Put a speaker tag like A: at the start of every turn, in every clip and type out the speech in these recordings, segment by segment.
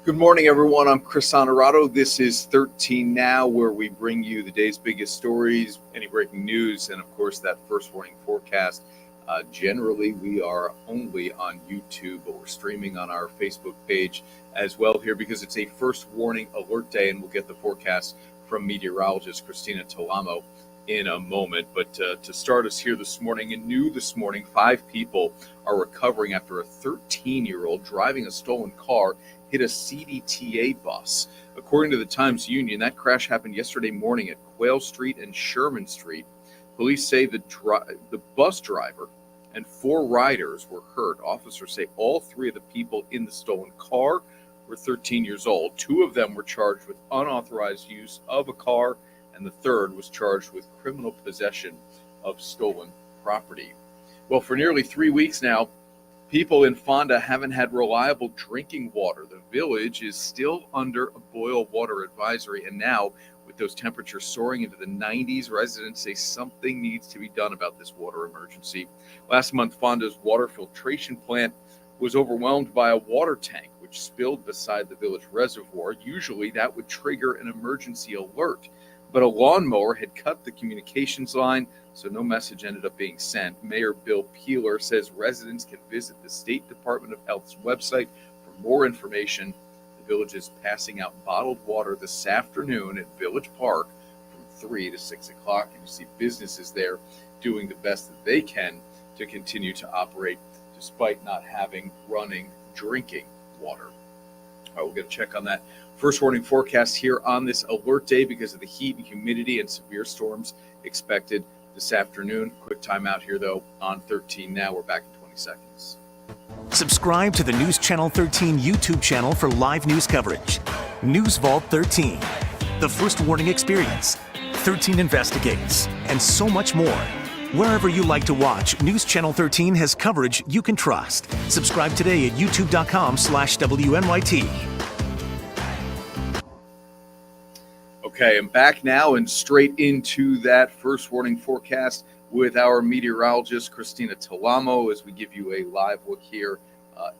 A: Good morning, everyone. I'm Chris Honorato. This is 13 Now, where we bring you the day's biggest stories, any breaking news, and of course, that first warning forecast. Generally, we are only on YouTube, but we're streaming on our Facebook page as well here because it's a first warning alert day, and we'll get the forecast from meteorologist Christina Talamo in a moment. But to start us here this morning, and new this morning, 5 people are recovering after a 13-year-old driving a stolen car hit a CDTA bus. According to the Times-Union, that crash happened yesterday morning at Quayle Street and Sherman Street. Police say the bus driver and 4 riders were hurt. Officers say all 3 of the people in the stolen car were 13 years old. 2 of them were charged with unauthorized use of a car, and the third was charged with criminal possession of stolen property. Well, for nearly 3 weeks now, people in Fonda haven't had reliable drinking water. The village is still under a boil water advisory, and now with those temperatures soaring into the 90s, residents say something needs to be done about this water emergency. Last month, Fonda's water filtration plant was overwhelmed by a water tank which spilled beside the village reservoir. Usually that would trigger an emergency alert, but a lawnmower had cut the communications line, so no message ended up being sent. Mayor Bill Peeler says residents can visit the State Department of Health's website for more information. The village is passing out bottled water this afternoon at Village Park from 3 to 6 o'clock. And you see businesses there doing the best that they can to continue to operate despite not having running drinking water. All right, we'll get a check on that first warning forecast here on this alert day because of the heat and humidity and severe storms expected this afternoon. Quick timeout here, though, on 13 Now. We're back in 20 seconds.
B: Subscribe to the News Channel 13 YouTube channel for live news coverage. News Vault 13, The First Warning Experience, 13 Investigates, and so much more. Wherever you like to watch, News Channel 13 has coverage you can trust. Subscribe today at youtube.com/WNYT.
A: Okay, I'm back now and straight into that first warning forecast with our meteorologist, Christina Talamo, as we give you a live look here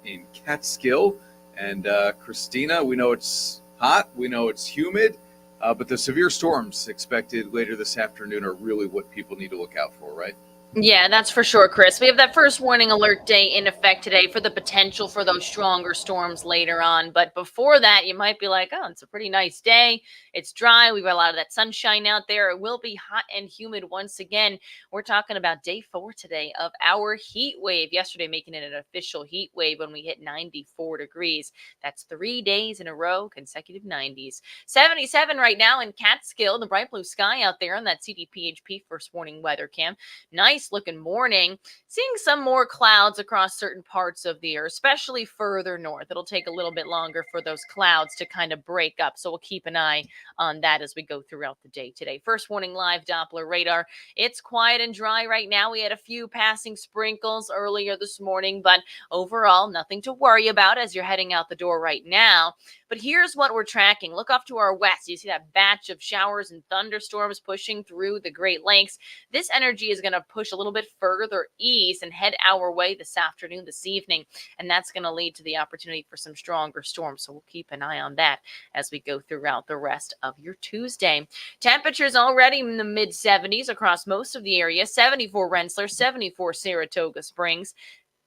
A: in Catskill. And Christina, we know it's hot, we know it's humid, but the severe storms expected later this afternoon are really what people need to look out for, right?
C: Yeah, that's for sure, Chris. We have that first warning alert day in effect today for the potential for those stronger storms later on. But before that, you might be like, oh, it's a pretty nice day. It's dry. We've got a lot of that sunshine out there. It will be hot and humid once again. We're talking about day 4 today of our heat wave. Yesterday, making it an official heat wave when we hit 94 degrees. That's 3 days in a row, consecutive 90s. 77 right now in Catskill, the bright blue sky out there on that CDPHP first warning weather cam. Nice looking morning, seeing some more clouds across certain parts of the air, especially further north. It'll take a little bit longer for those clouds to kind of break up, so we'll keep an eye on that as we go throughout the day today. First warning live Doppler radar. It's quiet and dry right now. We had a few passing sprinkles earlier this morning, but overall nothing to worry about as you're heading out the door right now. But here's what we're tracking. Look off to our west. You see that batch of showers and thunderstorms pushing through the Great Lakes. This energy is going to push a little bit further east and head our way this afternoon, this evening, and that's going to lead to the opportunity for some stronger storms. So we'll keep an eye on that as we go throughout the rest of your Tuesday. Temperatures already in the mid-70s across most of the area. 74 Rensselaer, 74 Saratoga Springs,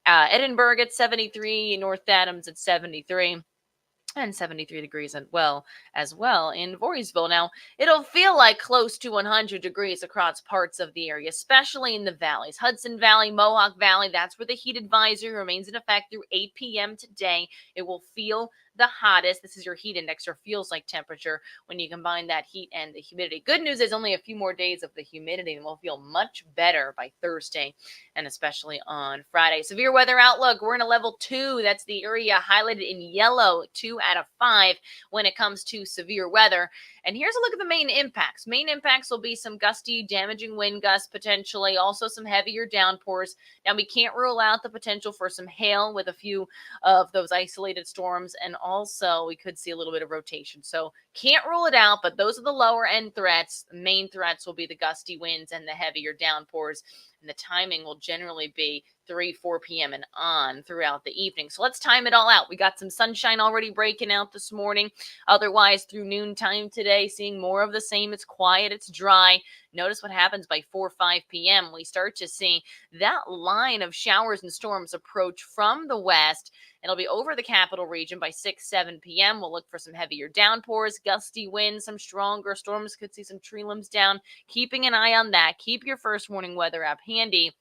C: Edinburgh at 73, North Adams at 73. And 73 degrees as well in Voorheesville. Now, it'll feel like close to 100 degrees across parts of the area, especially in the valleys. Hudson Valley, Mohawk Valley, that's where the heat advisory remains in effect through 8 p.m. today. It will feel the hottest. This is your heat index, or feels like temperature, when you combine that heat and the humidity. Good news is only a few more days of the humidity, and we'll feel much better by Thursday and especially on Friday. Severe weather outlook. We're in a level 2. That's the area highlighted in yellow, 2 out of 5 when it comes to severe weather. And here's a look at the main impacts. Main impacts will be some gusty, damaging wind gusts, potentially also some heavier downpours. Now, we can't rule out the potential for some hail with a few of those isolated storms, and also we could see a little bit of rotation. So can't rule it out, but those are the lower end threats. The main threats will be the gusty winds and the heavier downpours. And the timing will generally be 4 p.m. and on throughout the evening. So let's time it all out. We got some sunshine already breaking out this morning. Otherwise, through noontime today, seeing more of the same. It's quiet, it's dry. Notice what happens by 5 p.m. We start to see that line of showers and storms approach from the west. It'll be over the capital region by 7 p.m. We'll look for some heavier downpours, gusty winds, some stronger storms. Could see some tree limbs down. Keeping an eye on that. Keep your first warning weather app handy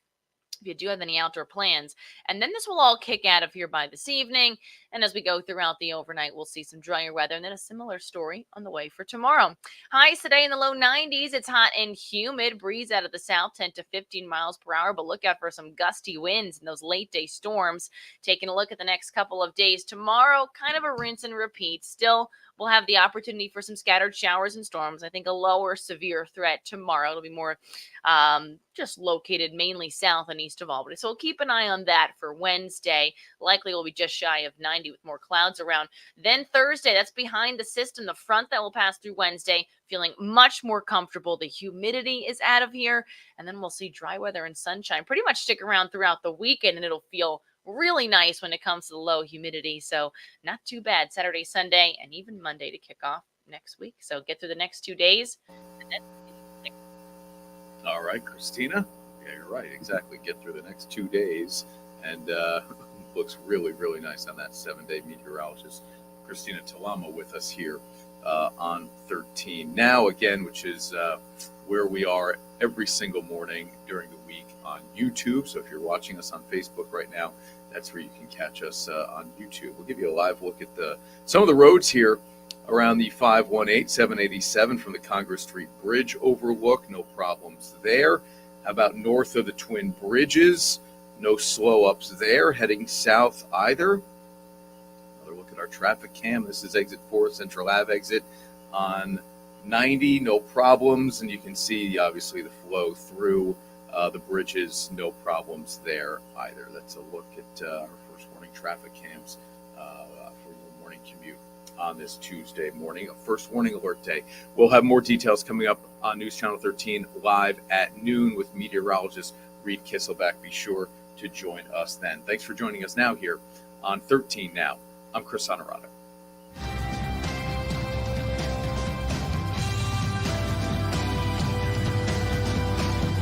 C: if you do have any outdoor plans. And then this will all kick out of here by this evening. And as we go throughout the overnight, we'll see some drier weather and then a similar story on the way for tomorrow. Highs today in the low 90s. It's hot and humid. Breeze out of the south, 10 to 15 miles per hour. But look out for some gusty winds and those late day storms. Taking a look at the next couple of days. Tomorrow, kind of a rinse and repeat. Still, we'll have the opportunity for some scattered showers and storms. I think a lower severe threat tomorrow. It'll be more just located mainly south and east of Albany. So we'll keep an eye on that for Wednesday. Likely will be just shy of 90 with more clouds around. Then Thursday, that's behind the system, the front that will pass through Wednesday, feeling much more comfortable. The humidity is out of here. And then we'll see dry weather and sunshine pretty much stick around throughout the weekend, and it'll feel really nice when it comes to the low humidity. So not too bad Saturday, Sunday, and even Monday to kick off next week. So get through the next 2 days. And then
A: All right, Christina. Yeah, you're right. Exactly. Get through the next 2 days, and looks really, really nice on that 7-day meteorologist Christina Talamo with us here on 13 now again, which is where we are every single morning during the week on YouTube. So if you're watching us on Facebook right now, that's where you can catch us on YouTube. We'll give you a live look at some of the roads here around the 518, 787 from the Congress Street Bridge overlook. No problems there. How about north of the Twin Bridges? No slow ups there. Heading south either. Another look at our traffic cam. This is exit 4, Central Ave exit on 90. No problems. And you can see, obviously, the flow through the bridges. No problems there either. That's a look at our first morning traffic cams for your morning commute on this Tuesday morning, a first warning alert day. We'll have more details coming up on News Channel 13 live at noon with meteorologist Reed Kisselback. Be sure to join us then. Thanks for joining us now here on 13 Now. I'm Chris Honorado.